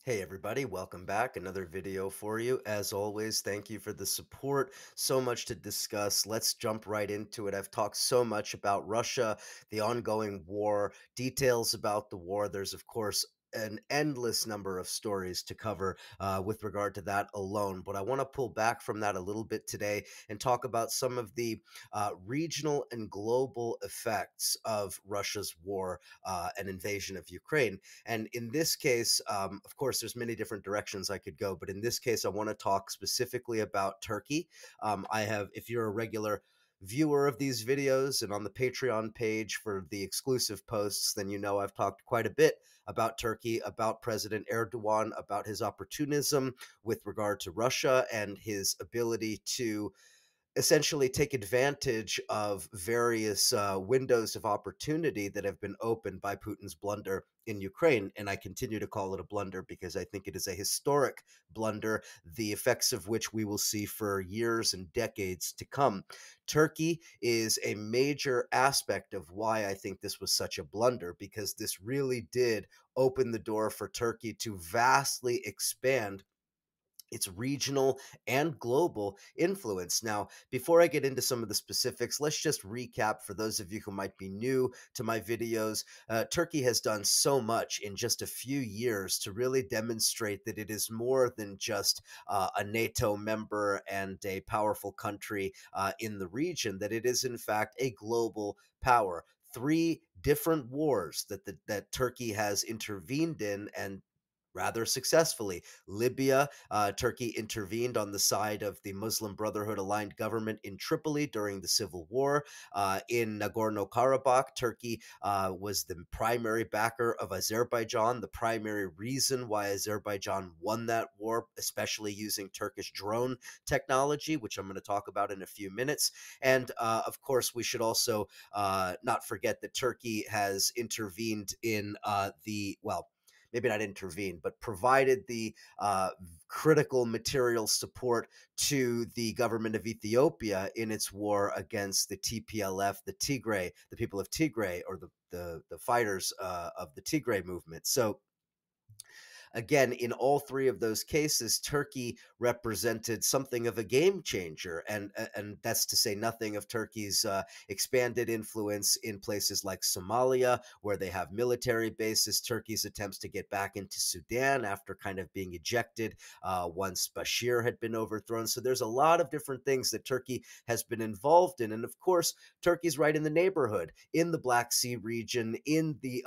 Hey everybody, welcome back. Another video for you. As always, thank you for the support. So much to discuss. Let's jump right into it. I've talked so much about Russia, the ongoing war, details about the war. There's, of course, an endless number of stories to cover with regard to that alone. But I want to pull back from that a little bit today and talk about some of the regional and global effects of Russia's war and invasion of Ukraine. And in this case, of course, there's many different directions I could go, but in this case, I want to talk specifically about Turkey. If you're a regular viewer of these videos and on the Patreon page for the exclusive posts, then you know I've talked quite a bit about Turkey, about President Erdogan, about his opportunism with regard to Russia and his ability to essentially take advantage of various windows of opportunity that have been opened by Putin's blunder in Ukraine. And I continue to call it a blunder because I think it is a historic blunder, the effects of which we will see for years and decades to come. Turkey is a major aspect of why I think this was such a blunder, because this really did open the door for Turkey to vastly expand its regional and global influence. Now, before I get into some of the specifics, let's just recap for those of you who might be new to my videos. Turkey has done so much in just a few years to really demonstrate that it is more than just a NATO member and a powerful country in the region, that it is, in fact, a global power. Three different wars that Turkey has intervened in, and rather successfully. Libya, Turkey intervened on the side of the Muslim Brotherhood aligned government in Tripoli during the civil war. In Nagorno Karabakh, Turkey was the primary backer of Azerbaijan, the primary reason why Azerbaijan won that war, especially using Turkish drone technology, which I'm going to talk about in a few minutes. And of course, we should also not forget that Turkey has intervened in maybe not intervened, but provided the critical material support to the government of Ethiopia in its war against the TPLF, the people of Tigray, or the fighters of the Tigray movement. So again, in all three of those cases, Turkey represented something of a game changer, and that's to say nothing of Turkey's expanded influence in places like Somalia, where they have military bases. Turkey's attempts to get back into Sudan after kind of being ejected once Bashir had been overthrown. So there's a lot of different things that Turkey has been involved in, and of course, Turkey's right in the neighborhood, in the Black Sea region, in the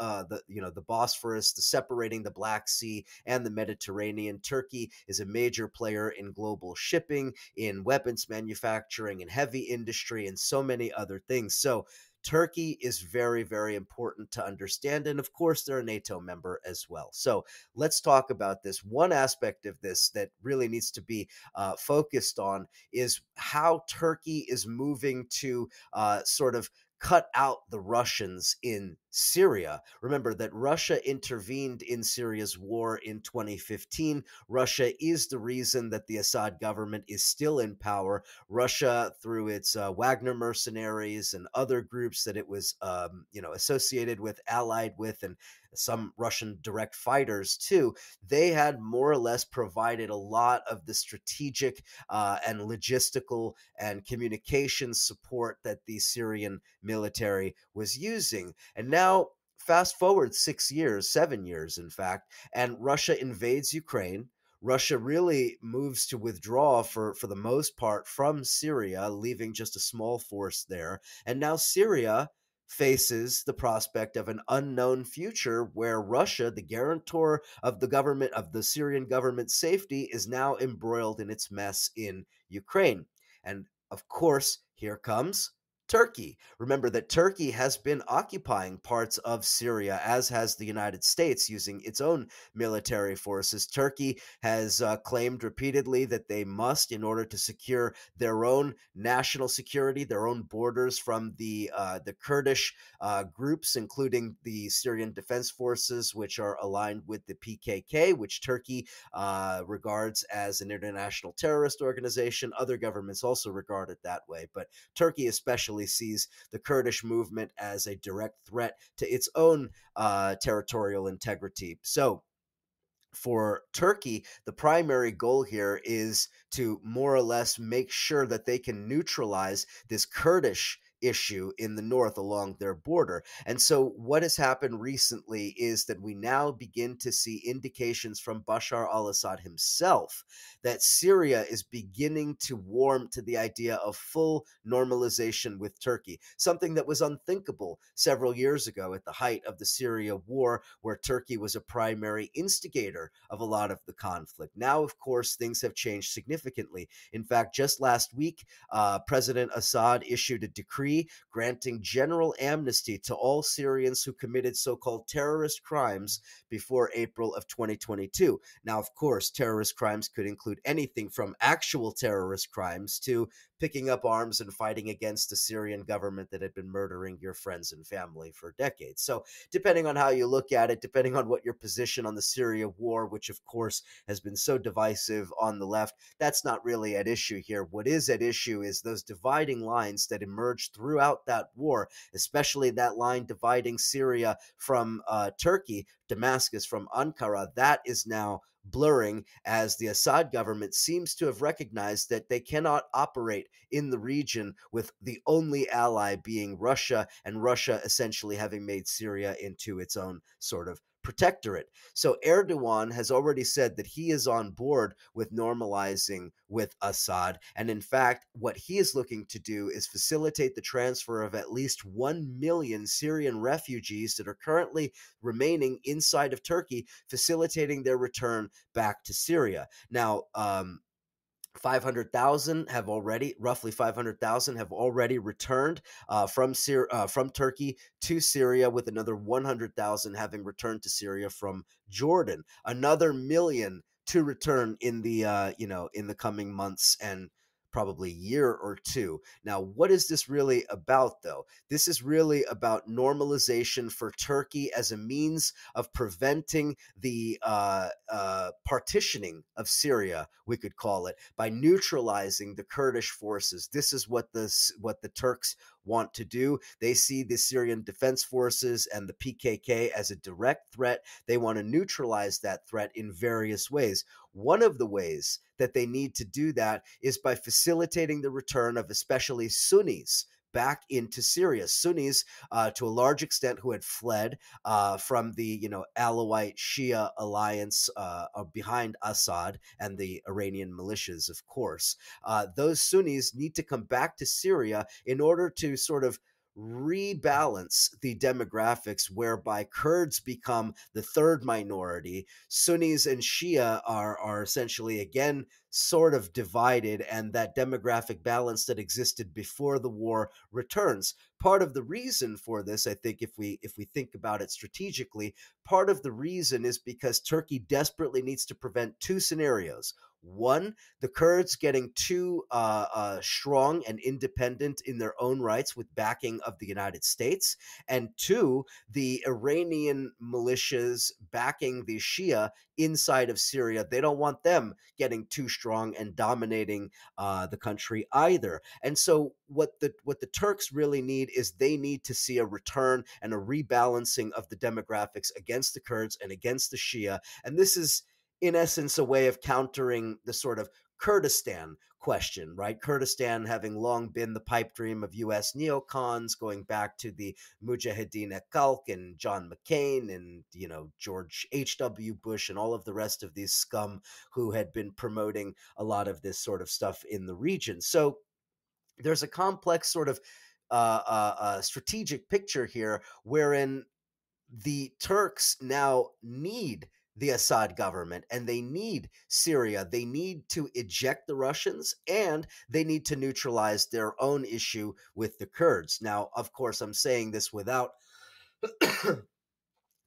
Bosphorus, the separating the Black Sea and the Mediterranean. Turkey is a major player in global shipping, in weapons manufacturing, in heavy industry, and so many other things. So Turkey is very, very important to understand. And of course, they're a NATO member as well. So let's talk about this. One aspect of this that really needs to be focused on is how Turkey is moving to sort of cut out the Russians in Syria. Remember that Russia intervened in Syria's war in 2015. Russia is the reason that the Assad government is still in power. Russia, through its Wagner mercenaries and other groups that it was, associated with, allied with, and some Russian direct fighters too, they had more or less provided a lot of the strategic and logistical and communication support that the Syrian military was using. And now, fast forward 6 years, 7 years, in fact, and Russia invades Ukraine. Russia really moves to withdraw for the most part from Syria, leaving just a small force there. And now Syria faces the prospect of an unknown future where Russia, the guarantor of the government, of the Syrian government's safety, is now embroiled in its mess in Ukraine. And of course, here comes Turkey. Remember that Turkey has been occupying parts of Syria, as has the United States, using its own military forces. Turkey has claimed repeatedly that they must, in order to secure their own national security, their own borders from the Kurdish groups, including the Syrian Defense Forces, which are aligned with the PKK, which Turkey regards as an international terrorist organization. Other governments also regard it that way, but Turkey especially sees the Kurdish movement as a direct threat to its own territorial integrity. So For Turkey, the primary goal here is to more or less make sure that they can neutralize this Kurdish issue in the north along their border. And so, what has happened recently is that we now begin to see indications from Bashar al Assad himself that Syria is beginning to warm to the idea of full normalization with Turkey, something that was unthinkable several years ago at the height of the Syria war, where Turkey was a primary instigator of a lot of the conflict. Now, of course, things have changed significantly. In fact, just last week, President Assad issued a decree granting general amnesty to all Syrians who committed so called terrorist crimes before April of 2022. Now, of course, terrorist crimes could include anything from actual terrorist crimes to picking up arms and fighting against the Syrian government that had been murdering your friends and family for decades. So, depending on how you look at it, depending on what your position on the Syria war, which of course has been so divisive on the left, that's not really at issue here. What is at issue is those dividing lines that emerged throughout that war, especially that line dividing Syria from Turkey, Damascus from Ankara. That is now blurring as the Assad government seems to have recognized that they cannot operate in the region with the only ally being Russia, and Russia essentially having made Syria into its own sort of protectorate. So Erdogan has already said that he is on board with normalizing with Assad. And in fact, what he is looking to do is facilitate the transfer of at least 1 million Syrian refugees that are currently remaining inside of Turkey, facilitating their return back to Syria. Now, 500,000 have already, roughly 500,000 have already returned from Turkey to Syria, with another 100,000 having returned to Syria from Jordan. Another million to return in the in the coming months and probably year or two. Now, what is this really about, though? This is really about normalization for Turkey as a means of preventing the partitioning of Syria, we could call it, by neutralizing the Kurdish forces. This is what the Turks want to do. They see the Syrian Defense Forces and the PKK as a direct threat. They want to neutralize that threat in various ways. One of the ways that they need to do that is by facilitating the return of especially Sunnis back into Syria. Sunnis, to a large extent, who had fled from the Alawite Shia alliance behind Assad and the Iranian militias, of course. Those Sunnis need to come back to Syria in order to sort of rebalance the demographics, whereby Kurds become the third minority. Sunnis and Shia are essentially again sort of divided, and that demographic balance that existed before the war returns. Part of the reason for this, I think, if we think about it strategically, part of the reason is because Turkey desperately needs to prevent two scenarios. One, the Kurds getting too strong and independent in their own rights with backing of the United States. And two, the Iranian militias backing the Shia inside of Syria. They don't want them getting too strong and dominating the country either. And so what the Turks really need is they need to see a return and a rebalancing of the demographics against the Kurds and against the Shia. And this is in essence a way of countering the sort of Kurdistan question, right? Kurdistan having long been the pipe dream of US neocons, going back to the Mujahideen at Kalk and John McCain and, George H.W. Bush and all of the rest of these scum who had been promoting a lot of this sort of stuff in the region. So there's a complex sort of strategic picture here wherein the Turks now need the Assad government and they need Syria. They need to eject the Russians and they need to neutralize their own issue with the Kurds. Now, of course, I'm saying this without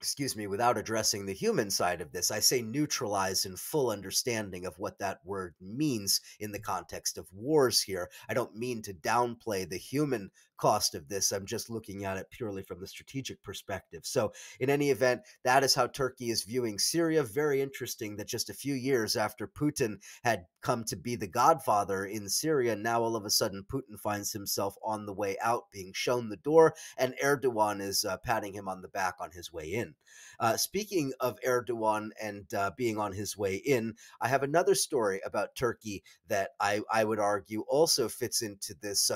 excuse me, without addressing the human side of this. I say neutralize in full understanding of what that word means in the context of wars here. I don't mean to downplay the human cost of this. I'm just looking at it purely from the strategic perspective. So, in any event, that is how Turkey is viewing Syria. Very interesting that just a few years after Putin had come to be the godfather in Syria, now all of a sudden Putin finds himself on the way out, being shown the door, and Erdogan is patting him on the back on his way in. Speaking of Erdogan and being on his way in, I have another story about Turkey that I would argue also fits into this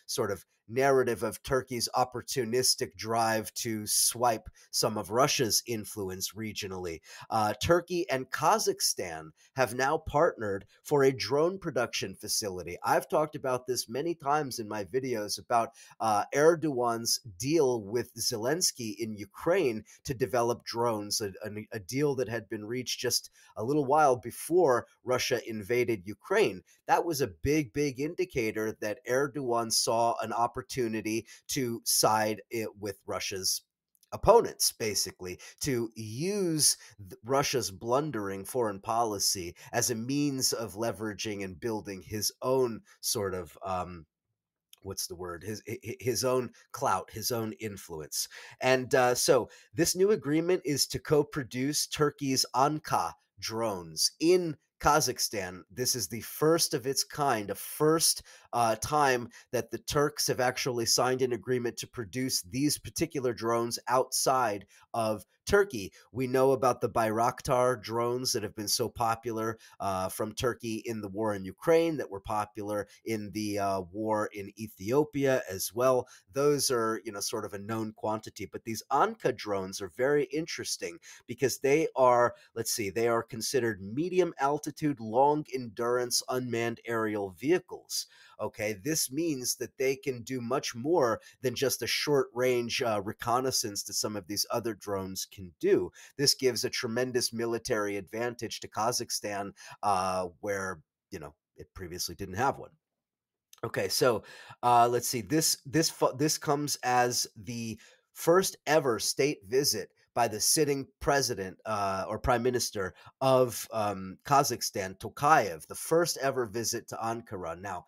sort of narrative of Turkey's opportunistic drive to swipe some of Russia's influence regionally. Turkey and Kazakhstan have now partnered for a drone production facility. I've talked about this many times in my videos about Erdogan's deal with Zelensky in Ukraine to develop drones, a deal that had been reached just a little while before Russia invaded Ukraine. That was a big, big indicator that Erdogan saw an opportunity to side with Russia's opponents, basically, to use Russia's blundering foreign policy as a means of leveraging and building his own sort of what's the word, his own clout, his own influence. And so this new agreement is to co-produce Turkey's Anka drones in Kazakhstan. This is the first of its kind, a first time that the Turks have actually signed an agreement to produce these particular drones outside of Turkey. We know about the Bayraktar drones that have been so popular from Turkey in the war in Ukraine, that were popular in the war in Ethiopia as well. Those are, sort of a known quantity. But these Anka drones are very interesting because they are, let's see, they are considered medium altitude, long endurance unmanned aerial vehicles. Okay, this means that they can do much more than just a short range reconnaissance that some of these other drones can do. This gives a tremendous military advantage to Kazakhstan, where, it previously didn't have one. Okay, so let's see. This comes as the first ever state visit by the sitting president or prime minister of Kazakhstan, Tokayev, the first ever visit to Ankara. Now,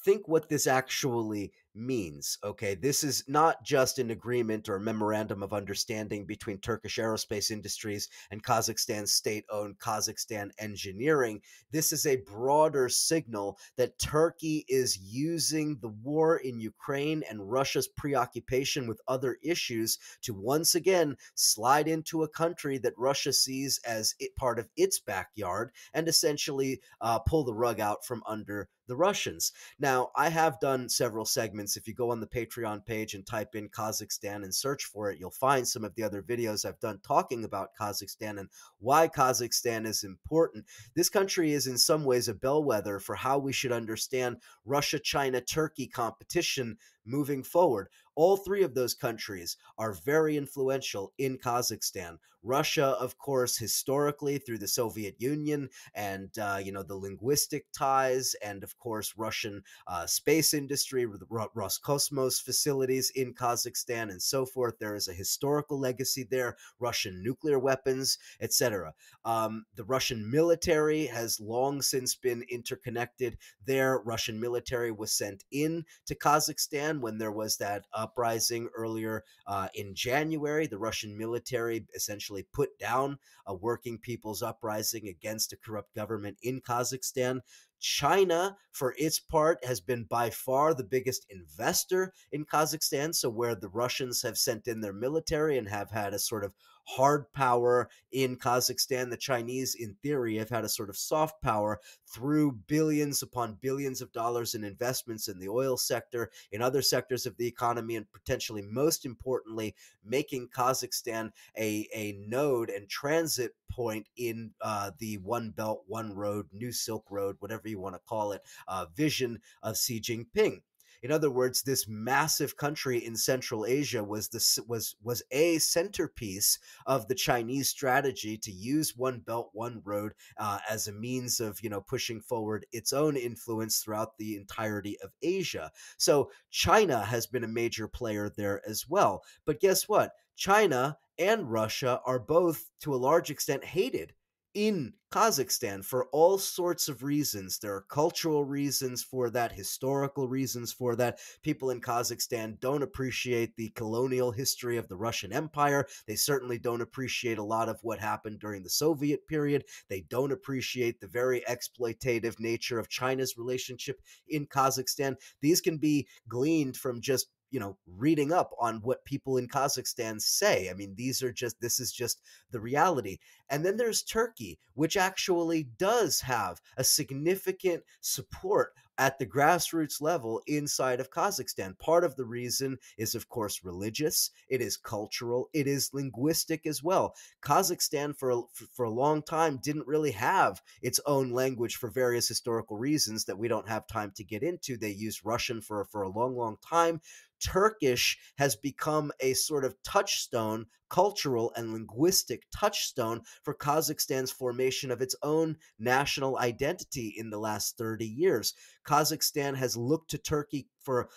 think what this actually means. Okay, this is not just an agreement or a memorandum of understanding between Turkish aerospace industries and Kazakhstan's state-owned Kazakhstan Engineering. This is a broader signal that Turkey is using the war in Ukraine and Russia's preoccupation with other issues to once again slide into a country that Russia sees as part of its backyard and essentially pull the rug out from under the Russians. Now, I have done several segments. If you go on the Patreon page and type in Kazakhstan and search for it, you'll find some of the other videos I've done talking about Kazakhstan and why Kazakhstan is important. This country is in some ways a bellwether for how we should understand Russia, China, Turkey competition moving forward. All three of those countries are very influential in Kazakhstan. Russia, of course, historically through the Soviet Union and, the linguistic ties, and of course, Russian space industry, the Roscosmos facilities in Kazakhstan and so forth. There is a historical legacy there, Russian nuclear weapons, etc. The Russian military has long since been interconnected there. Russian military was sent in to Kazakhstan when there was that uprising earlier in January. The Russian military essentially put down a working people's uprising against a corrupt government in Kazakhstan. China, for its part, has been by far the biggest investor in Kazakhstan. So where the Russians have sent in their military and have had a sort of hard power in Kazakhstan, the Chinese, in theory, have had a sort of soft power through billions upon billions of dollars in investments in the oil sector, in other sectors of the economy, and potentially most importantly, making Kazakhstan a node and transit point in the One Belt, One Road, New Silk Road, whatever you want to call it, vision of Xi Jinping. In other words, this massive country in Central Asia was a centerpiece of the Chinese strategy to use One Belt, One Road as a means of, pushing forward its own influence throughout the entirety of Asia. So China has been a major player there as well. But guess what? China and Russia are both, to a large extent, hated in Kazakhstan for all sorts of reasons. There are cultural reasons for that, historical reasons for that. People in Kazakhstan don't appreciate the colonial history of the Russian Empire. They certainly don't appreciate a lot of what happened during the Soviet period. They don't appreciate the very exploitative nature of China's relationship in Kazakhstan. These can be gleaned from just reading up on what people in Kazakhstan say. I mean, this is just the reality. And then there's Turkey, which actually does have a significant support at the grassroots level inside of Kazakhstan. Part of the reason is, of course, religious, it is cultural, it is linguistic as well. Kazakhstan, for a long time, didn't really have its own language for various historical reasons that we don't have time to get into. They used Russian for a long, long time. Turkish has become a sort of touchstone, cultural and linguistic touchstone for Kazakhstan's formation of its own national identity in the last 30 years. Kazakhstan has looked to Turkey for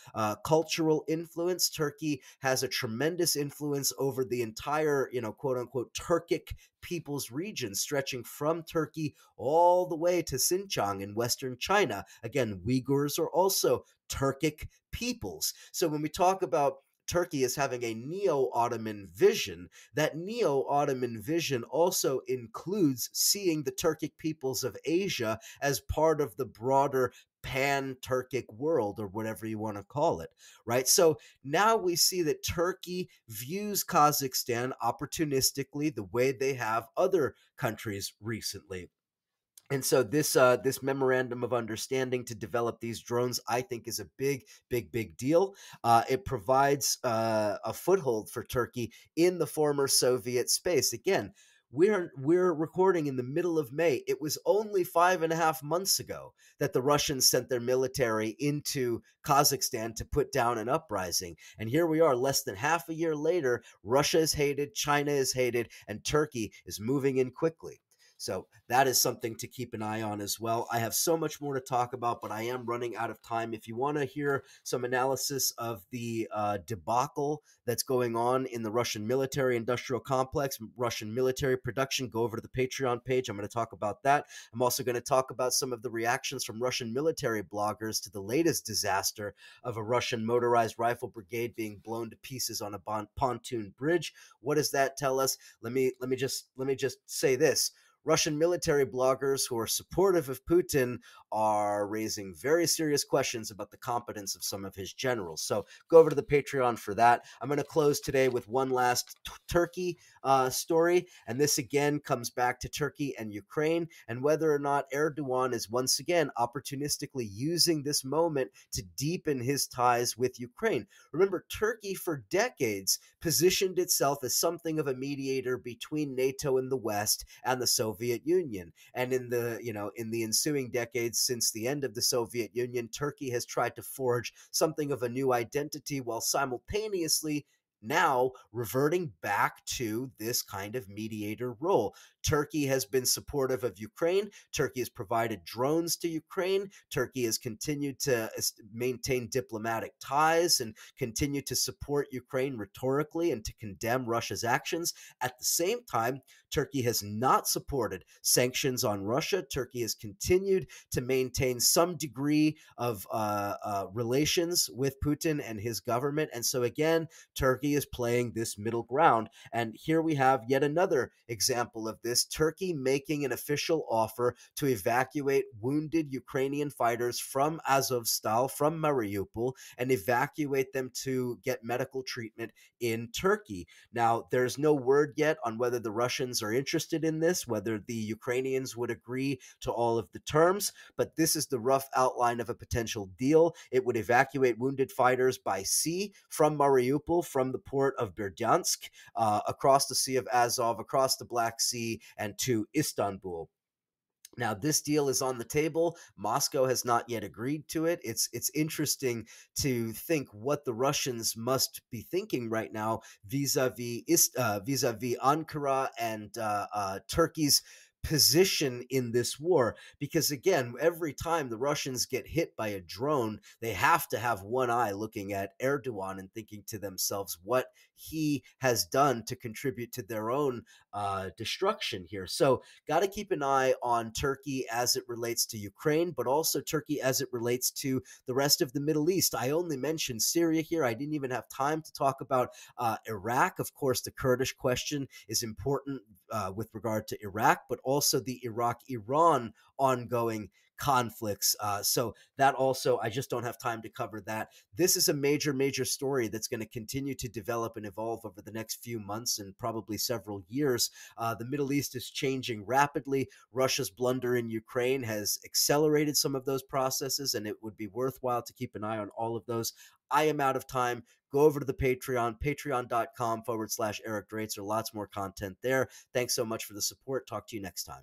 cultural influence. Turkey has a tremendous influence over the entire, quote unquote, Turkic people's region, stretching from Turkey all the way to Xinjiang in Western China. Again, Uyghurs are also Turkic peoples. So when we talk about Turkey as having a neo-Ottoman vision, that neo-Ottoman vision also includes seeing the Turkic peoples of Asia as part of the broader pan-Turkic world, or whatever you want to call it, right? So now we see that Turkey views Kazakhstan opportunistically the way they have other countries recently. And so this memorandum of understanding to develop these drones, I think, is a big deal. It provides a foothold for Turkey in the former Soviet space. Again, we're recording in the middle of May. It was only 5.5 months ago that the Russians sent their military into Kazakhstan to put down an uprising, and here we are, less than half a year later. Russia is hated, China is hated, and Turkey is moving in quickly. So that is something to keep an eye on as well. I have so much more to talk about, but I am running out of time. If you want to hear some analysis of the debacle that's going on in the Russian military industrial complex, Russian military production, go over to the Patreon page. I'm going to talk about that. I'm also going to talk about some of the reactions from Russian military bloggers to the latest disaster of a Russian motorized rifle brigade being blown to pieces on a pontoon bridge. What does that tell us? Let me just say this. Russian military bloggers who are supportive of Putin are raising very serious questions about the competence of some of his generals. So go over to the Patreon for that. I'm going to close today with one last Turkey story, and this again comes back to Turkey and Ukraine, and whether or not Erdogan is once again opportunistically using this moment to deepen his ties with Ukraine. Remember, Turkey for decades positioned itself as something of a mediator between NATO and the West and the Soviet Union. And in the ensuing decades since the end of the Soviet Union, Turkey has tried to forge something of a new identity while simultaneously now reverting back to this kind of mediator role. Turkey has been supportive of Ukraine. Turkey has provided drones to Ukraine. Turkey has continued to maintain diplomatic ties and continue to support Ukraine rhetorically and to condemn Russia's actions. At the same time, Turkey has not supported sanctions on Russia. Turkey has continued to maintain some degree of relations with Putin and his government. And so again, Turkey is playing this middle ground. And here we have yet another example of this. Turkey making an official offer to evacuate wounded Ukrainian fighters from Azovstal, from Mariupol, and evacuate them to get medical treatment in Turkey. Now, there's no word yet on whether the Russians are interested in this, whether the Ukrainians would agree to all of the terms, but this is the rough outline of a potential deal. It would evacuate wounded fighters by sea from Mariupol, from the port of Berdyansk, across the Sea of Azov, across the Black Sea, and to Istanbul. Now, this deal is on the table. Moscow has not yet agreed to it. It's interesting to think what the Russians must be thinking right now vis-a-vis Ankara and Turkey's position in this war, because again, every time the Russians get hit by a drone, they have to have one eye looking at Erdogan and thinking to themselves what he has done to contribute to their own destruction here. So got to keep an eye on Turkey as it relates to Ukraine, but also Turkey as it relates to the rest of the Middle East. I only mentioned Syria here. I didn't even have time to talk about Iraq. Of course, the Kurdish question is important with regard to Iraq, but also the Iraq Iran ongoing conflicts. So that also, I just don't have time to cover that. This is a major, major story that's going to continue to develop and evolve over the next few months and probably several years. The Middle East is changing rapidly. Russia's blunder in Ukraine has accelerated some of those processes, and it would be worthwhile to keep an eye on all of those. I am out of time. Go over to the Patreon, patreon.com/Eric Draitser. Lots more content there. Thanks so much for the support. Talk to you next time.